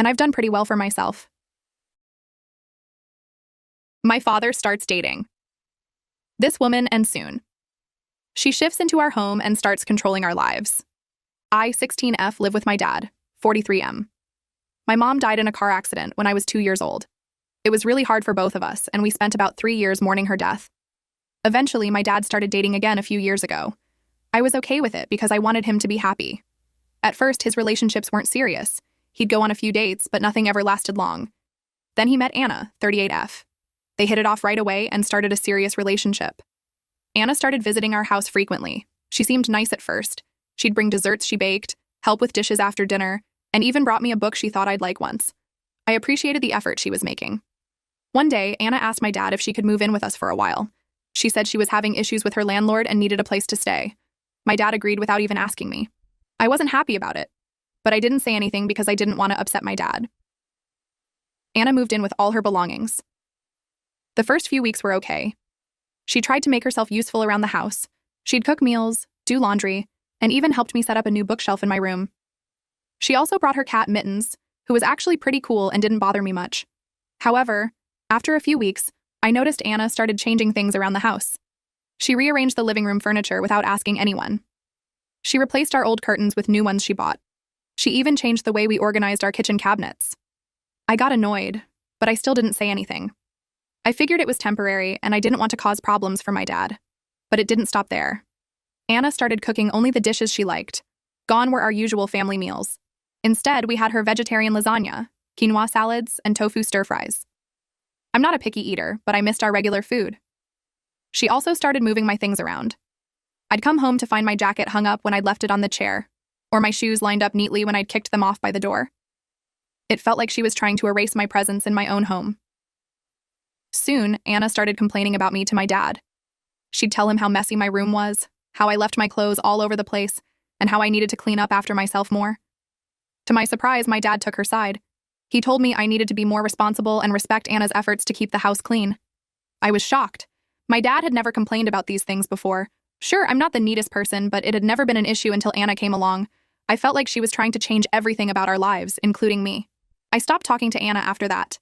and I've done pretty well for myself. My father starts dating. This woman ends soon. She shifts into our home and starts controlling our lives. I, 16F, live with my dad, 43M. My mom died in a car accident when I was 2 years old. It was really hard for both of us, and we spent about 3 years mourning her death. Eventually, my dad started dating again a few years ago. I was okay with it because I wanted him to be happy. At first, his relationships weren't serious. He'd go on a few dates, but nothing ever lasted long. Then he met Anna, 38F. They hit it off right away and started a serious relationship. Anna started visiting our house frequently. She seemed nice at first. She'd bring desserts she baked, help with dishes after dinner, and even brought me a book she thought I'd like once. I appreciated the effort she was making. One day, Anna asked my dad if she could move in with us for a while. She said she was having issues with her landlord and needed a place to stay. My dad agreed without even asking me. I wasn't happy about it, but I didn't say anything because I didn't want to upset my dad. Anna moved in with all her belongings. The first few weeks were okay. She tried to make herself useful around the house. She'd cook meals, do laundry, and even helped me set up a new bookshelf in my room. She also brought her cat Mittens, who was actually pretty cool and didn't bother me much. However, after a few weeks, I noticed Anna started changing things around the house. She rearranged the living room furniture without asking anyone. She replaced our old curtains with new ones she bought. She even changed the way we organized our kitchen cabinets. I got annoyed, but I still didn't say anything. I figured it was temporary and I didn't want to cause problems for my dad. But it didn't stop there. Anna started cooking only the dishes she liked. Gone were our usual family meals. Instead, we had her vegetarian lasagna, quinoa salads, and tofu stir-fries. I'm not a picky eater, but I missed our regular food. She also started moving my things around. I'd come home to find my jacket hung up when I'd left it on the chair, or my shoes lined up neatly when I'd kicked them off by the door. It felt like she was trying to erase my presence in my own home. Soon, Anna started complaining about me to my dad. She'd tell him how messy my room was, how I left my clothes all over the place, and how I needed to clean up after myself more. To my surprise, my dad took her side. He told me I needed to be more responsible and respect Anna's efforts to keep the house clean. I was shocked. My dad had never complained about these things before. Sure, I'm not the neatest person, but it had never been an issue until Anna came along. I felt like she was trying to change everything about our lives, including me. I stopped talking to Anna after that.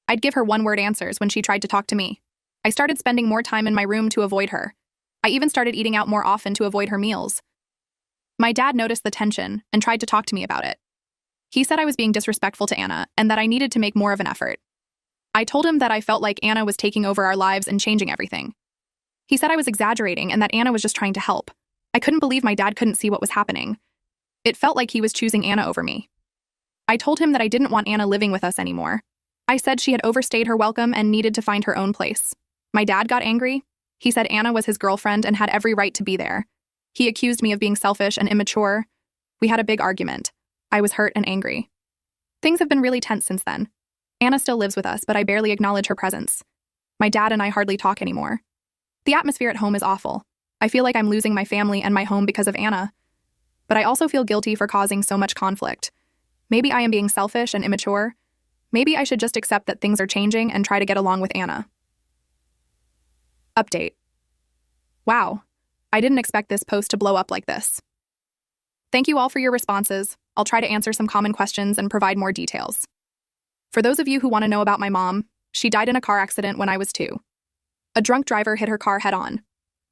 I'd give her one-word answers when she tried to talk to me. I started spending more time in my room to avoid her. I even started eating out more often to avoid her meals. My dad noticed the tension and tried to talk to me about it. He said I was being disrespectful to Anna and that I needed to make more of an effort. I told him that I felt like Anna was taking over our lives and changing everything. He said I was exaggerating and that Anna was just trying to help. I couldn't believe my dad couldn't see what was happening. It felt like he was choosing Anna over me. I told him that I didn't want Anna living with us anymore. I said she had overstayed her welcome and needed to find her own place. My dad got angry. He said Anna was his girlfriend and had every right to be there. He accused me of being selfish and immature. We had a big argument. I was hurt and angry. Things have been really tense since then. Anna still lives with us, but I barely acknowledge her presence. My dad and I hardly talk anymore. The atmosphere at home is awful. I feel like I'm losing my family and my home because of Anna. But I also feel guilty for causing so much conflict. Maybe I am being selfish and immature. Maybe I should just accept that things are changing and try to get along with Anna. Update. Wow, I didn't expect this post to blow up like this. Thank you all for your responses. I'll try to answer some common questions and provide more details. For those of you who want to know about my mom, she died in a car accident when I was 2. A drunk driver hit her car head-on.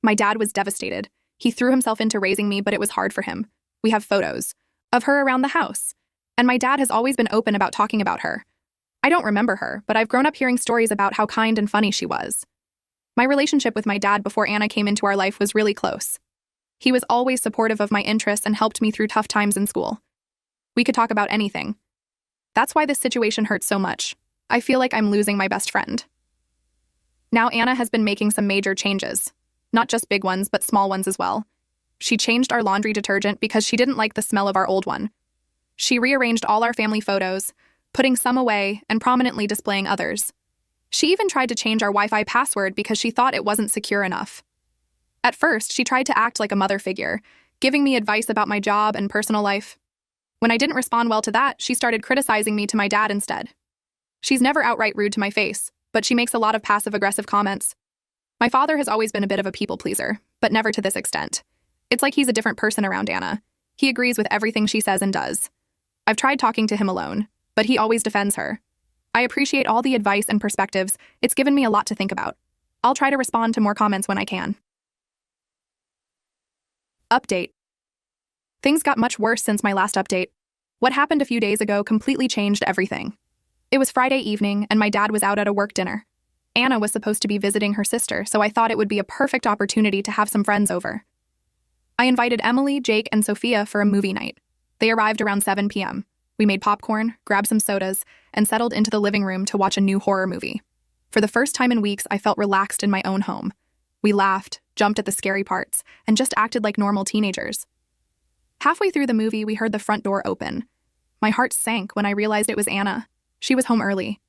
My dad was devastated. He threw himself into raising me, but it was hard for him. We have photos of her around the house, and my dad has always been open about talking about her. I don't remember her, but I've grown up hearing stories about how kind and funny she was. My relationship with my dad before Anna came into our life was really close. He was always supportive of my interests and helped me through tough times in school. We could talk about anything. That's why this situation hurts so much. I feel like I'm losing my best friend. Now Anna has been making some major changes. Not just big ones, but small ones as well. She changed our laundry detergent because she didn't like the smell of our old one. She rearranged all our family photos, putting some away and prominently displaying others. She even tried to change our Wi-Fi password because she thought it wasn't secure enough. At first, she tried to act like a mother figure, giving me advice about my job and personal life. When I didn't respond well to that, she started criticizing me to my dad instead. She's never outright rude to my face, but she makes a lot of passive-aggressive comments. My father has always been a bit of a people-pleaser, but never to this extent. It's like he's a different person around Anna. He agrees with everything she says and does. I've tried talking to him alone, but he always defends her. I appreciate all the advice and perspectives. It's given me a lot to think about. I'll try to respond to more comments when I can. Update. Things got much worse since my last update. What happened a few days ago completely changed everything. It was Friday evening, and my dad was out at a work dinner. Anna was supposed to be visiting her sister, so I thought it would be a perfect opportunity to have some friends over. I invited Emily, Jake, and Sophia for a movie night. They arrived around 7 p.m. We made popcorn, grabbed some sodas, and settled into the living room to watch a new horror movie. For the first time in weeks, I felt relaxed in my own home. We laughed, jumped at the scary parts, and just acted like normal teenagers. Halfway through the movie, we heard the front door open. My heart sank when I realized it was Anna. She was home early.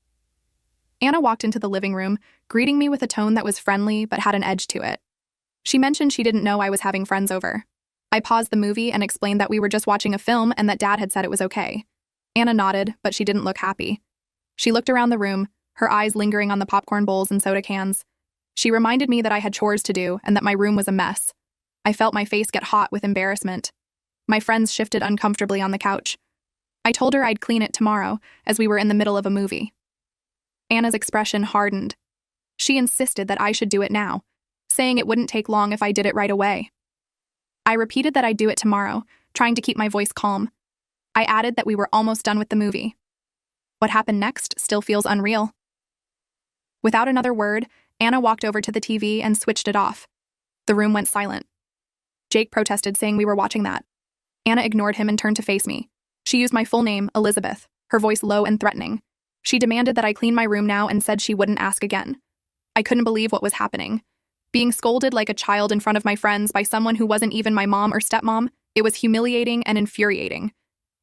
Anna walked into the living room, greeting me with a tone that was friendly but had an edge to it. She mentioned she didn't know I was having friends over. I paused the movie and explained that we were just watching a film and that Dad had said it was okay. Anna nodded, but she didn't look happy. She looked around the room, her eyes lingering on the popcorn bowls and soda cans. She reminded me that I had chores to do and that my room was a mess. I felt my face get hot with embarrassment. My friends shifted uncomfortably on the couch. I told her I'd clean it tomorrow, as we were in the middle of a movie. Anna's expression hardened. She insisted that I should do it now, saying it wouldn't take long if I did it right away. I repeated that I'd do it tomorrow, trying to keep my voice calm. I added that we were almost done with the movie. What happened next still feels unreal. Without another word, Anna walked over to the TV and switched it off. The room went silent. Jake protested, saying we were watching that. Anna ignored him and turned to face me. She used my full name, Elizabeth, her voice low and threatening. She demanded that I clean my room now and said she wouldn't ask again. I couldn't believe what was happening. Being scolded like a child in front of my friends by someone who wasn't even my mom or stepmom, it was humiliating and infuriating.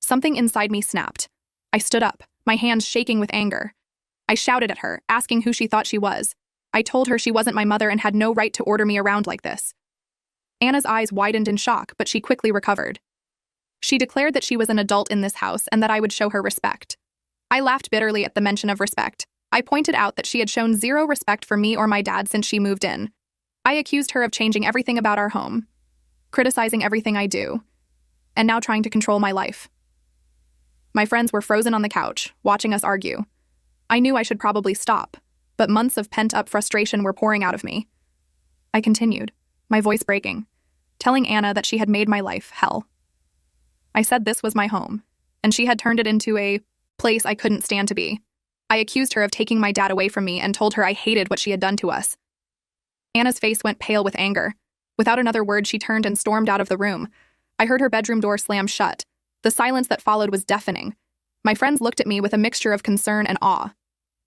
Something inside me snapped. I stood up, my hands shaking with anger. I shouted at her, asking who she thought she was. I told her she wasn't my mother and had no right to order me around like this. Anna's eyes widened in shock, but she quickly recovered. She declared that she was an adult in this house and that I would show her respect. I laughed bitterly at the mention of respect. I pointed out that she had shown zero respect for me or my dad since she moved in. I accused her of changing everything about our home, criticizing everything I do, and now trying to control my life. My friends were frozen on the couch, watching us argue. I knew I should probably stop, but months of pent-up frustration were pouring out of me. I continued, my voice breaking, telling Anna that she had made my life hell. I said this was my home, and she had turned it into a place I couldn't stand to be. I accused her of taking my dad away from me and told her I hated what she had done to us. Anna's face went pale with anger. Without another word, she turned and stormed out of the room. I heard her bedroom door slam shut. The silence that followed was deafening. My friends looked at me with a mixture of concern and awe.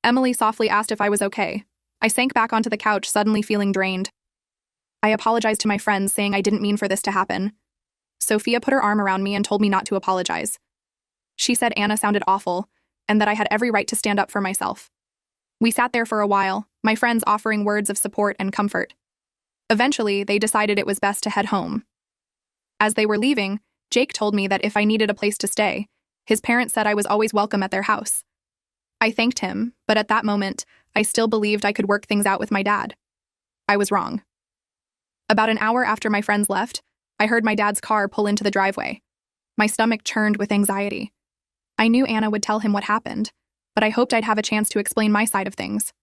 Emily softly asked if I was okay. I sank back onto the couch, suddenly feeling drained. I apologized to my friends, saying I didn't mean for this to happen. Sophia put her arm around me and told me not to apologize. She said Anna sounded awful, and that I had every right to stand up for myself. We sat there for a while, my friends offering words of support and comfort. Eventually, they decided it was best to head home. As they were leaving, Jake told me that if I needed a place to stay, his parents said I was always welcome at their house. I thanked him, but at that moment, I still believed I could work things out with my dad. I was wrong. About an hour after my friends left, I heard my dad's car pull into the driveway. My stomach churned with anxiety. I knew Anna would tell him what happened, but I hoped I'd have a chance to explain my side of things.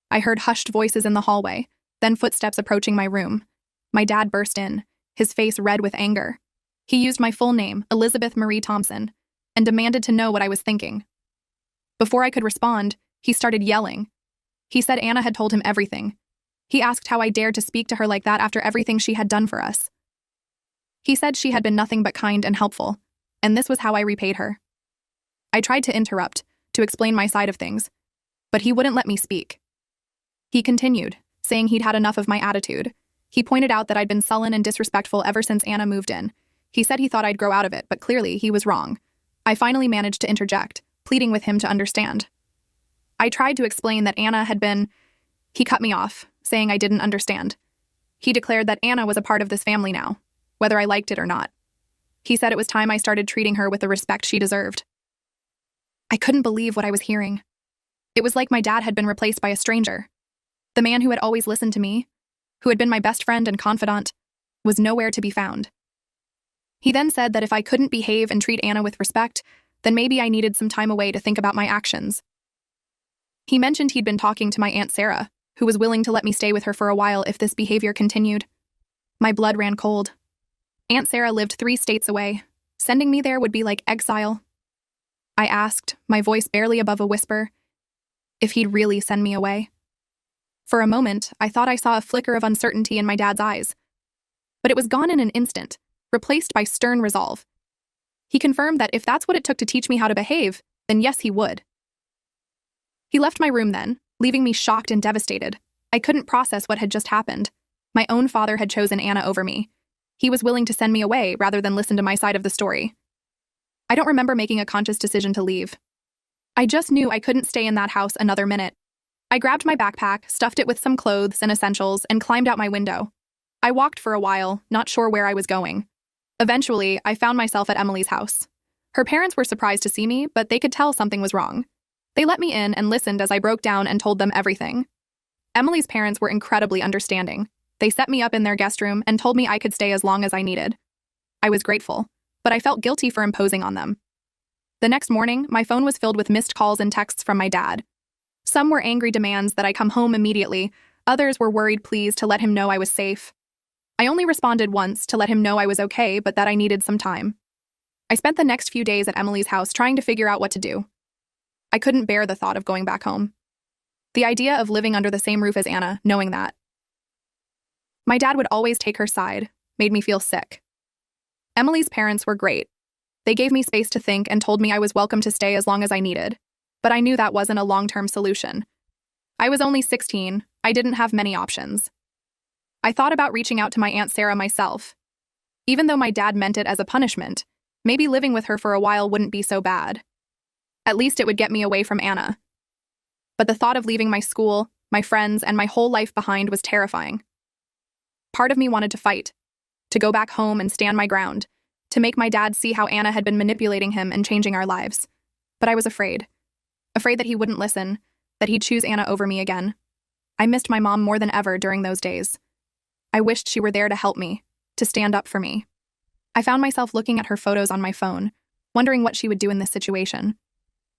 I heard hushed voices in the hallway, then footsteps approaching my room. My dad burst in, his face red with anger. He used my full name, Elizabeth Marie Thompson, and demanded to know what I was thinking. Before I could respond, he started yelling. He said Anna had told him everything. He asked how I dared to speak to her like that after everything she had done for us. He said she had been nothing but kind and helpful, and this was how I repaid her. I tried to interrupt, to explain my side of things, but he wouldn't let me speak. He continued, saying he'd had enough of my attitude. He pointed out that I'd been sullen and disrespectful ever since Anna moved in. He said he thought I'd grow out of it, but clearly he was wrong. I finally managed to interject, pleading with him to understand. I tried to explain that Anna had been... He cut me off, saying I didn't understand. He declared that Anna was a part of this family now, whether I liked it or not. He said it was time I started treating her with the respect she deserved. I couldn't believe what I was hearing. It was like my dad had been replaced by a stranger. The man who had always listened to me, who had been my best friend and confidant, was nowhere to be found. He then said that if I couldn't behave and treat Anna with respect, then maybe I needed some time away to think about my actions. He mentioned he'd been talking to my Aunt Sarah, who was willing to let me stay with her for a while if this behavior continued. My blood ran cold. Aunt Sarah lived 3 states away. Sending me there would be like exile. I asked, my voice barely above a whisper, if he'd really send me away. For a moment, I thought I saw a flicker of uncertainty in my dad's eyes. But it was gone in an instant, replaced by stern resolve. He confirmed that if that's what it took to teach me how to behave, then yes, he would. He left my room then, leaving me shocked and devastated. I couldn't process what had just happened. My own father had chosen Anna over me. He was willing to send me away rather than listen to my side of the story. I don't remember making a conscious decision to leave. I just knew I couldn't stay in that house another minute. I grabbed my backpack, stuffed it with some clothes and essentials, and climbed out my window. I walked for a while, not sure where I was going. Eventually, I found myself at Emily's house. Her parents were surprised to see me, but they could tell something was wrong. They let me in and listened as I broke down and told them everything. Emily's parents were incredibly understanding. They set me up in their guest room and told me I could stay as long as I needed. I was grateful, but I felt guilty for imposing on them. The next morning, my phone was filled with missed calls and texts from my dad. Some were angry demands that I come home immediately. Others were worried pleas to let him know I was safe. I only responded once to let him know I was okay, but that I needed some time. I spent the next few days at Emily's house trying to figure out what to do. I couldn't bear the thought of going back home. The idea of living under the same roof as Anna, knowing that. My dad would always take her side, made me feel sick. Emily's parents were great. They gave me space to think and told me I was welcome to stay as long as I needed, but I knew that wasn't a long-term solution. I was only 16, I didn't have many options. I thought about reaching out to my Aunt Sarah myself. Even though my dad meant it as a punishment, maybe living with her for a while wouldn't be so bad. At least it would get me away from Anna. But the thought of leaving my school, my friends, and my whole life behind was terrifying. Part of me wanted to fight, to go back home and stand my ground, to make my dad see how Anna had been manipulating him and changing our lives. But I was afraid that he wouldn't listen, that he'd choose Anna over me again. I missed my mom more than ever during those days. I wished she were there to help me, to stand up for me. I found myself looking at her photos on my phone, wondering what she would do in this situation.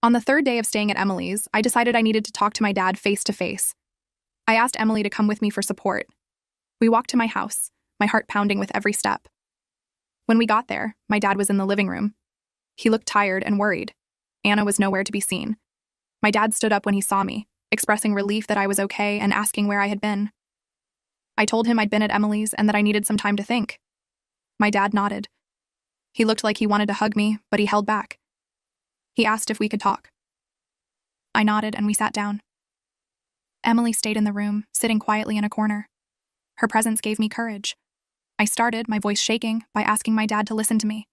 On the 3rd day of staying at Emily's, I decided I needed to talk to my dad face to face. I asked Emily to come with me for support. We walked to my house, my heart pounding with every step. When we got there, my dad was in the living room. He looked tired and worried. Anna was nowhere to be seen. My dad stood up when he saw me, expressing relief that I was okay and asking where I had been. I told him I'd been at Emily's and that I needed some time to think. My dad nodded. He looked like he wanted to hug me, but he held back. He asked if we could talk. I nodded and we sat down. Emily stayed in the room, sitting quietly in a corner. Her presence gave me courage. I started, my voice shaking, by asking my dad to listen to me.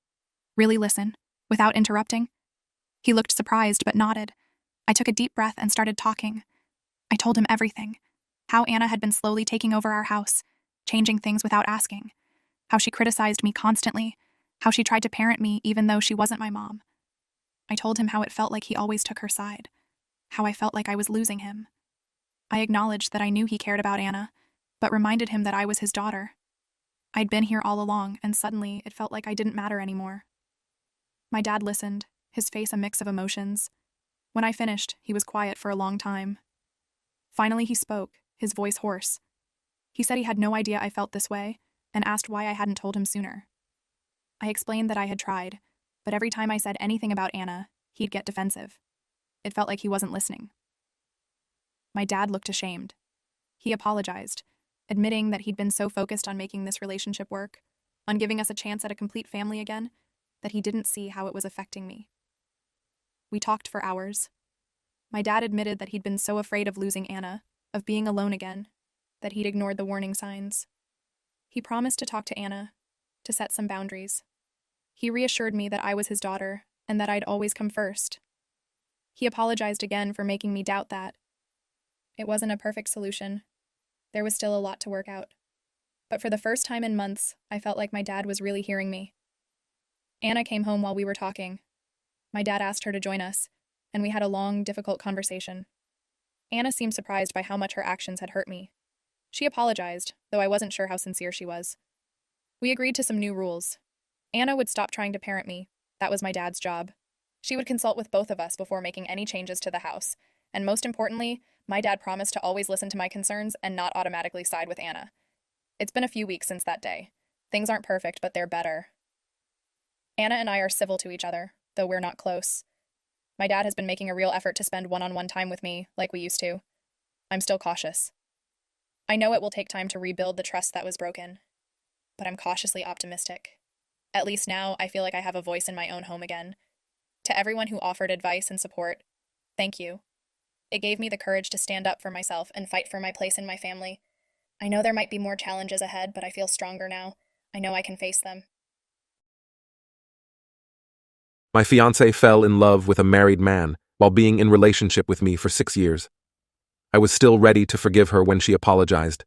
Really listen, without interrupting. He looked surprised but nodded. I took a deep breath and started talking. I told him everything. How Anna had been slowly taking over our house, changing things without asking. How she criticized me constantly. How she tried to parent me even though she wasn't my mom. I told him how it felt like he always took her side. How I felt like I was losing him. I acknowledged that I knew he cared about Anna, but reminded him that I was his daughter. I'd been here all along, and suddenly it felt like I didn't matter anymore. My dad listened, his face a mix of emotions. When I finished, he was quiet for a long time. Finally he spoke, his voice hoarse. He said he had no idea I felt this way, and asked why I hadn't told him sooner. I explained that I had tried, but every time I said anything about Anna, he'd get defensive. It felt like he wasn't listening. My dad looked ashamed. He apologized, admitting that he'd been so focused on making this relationship work, on giving us a chance at a complete family again, that he didn't see how it was affecting me. We talked for hours. My dad admitted that he'd been so afraid of losing Anna, of being alone again, that he'd ignored the warning signs. He promised to talk to Anna, to set some boundaries. He reassured me that I was his daughter, and that I'd always come first. He apologized again for making me doubt that. It wasn't a perfect solution. There was still a lot to work out. But for the first time in months, I felt like my dad was really hearing me. Anna came home while we were talking. My dad asked her to join us, and we had a long, difficult conversation. Anna seemed surprised by how much her actions had hurt me. She apologized, though I wasn't sure how sincere she was. We agreed to some new rules. Anna would stop trying to parent me. That was my dad's job. She would consult with both of us before making any changes to the house. And most importantly, my dad promised to always listen to my concerns and not automatically side with Anna. It's been a few weeks since that day. Things aren't perfect, but they're better. Anna and I are civil to each other, though we're not close. My dad has been making a real effort to spend one-on-one time with me, like we used to. I'm still cautious. I know it will take time to rebuild the trust that was broken, but I'm cautiously optimistic. At least now, I feel like I have a voice in my own home again. To everyone who offered advice and support, thank you. It gave me the courage to stand up for myself and fight for my place in my family. I know there might be more challenges ahead, but I feel stronger now. I know I can face them. My fiancée fell in love with a married man while being in relationship with me for 6 years. I was still ready to forgive her when she apologized,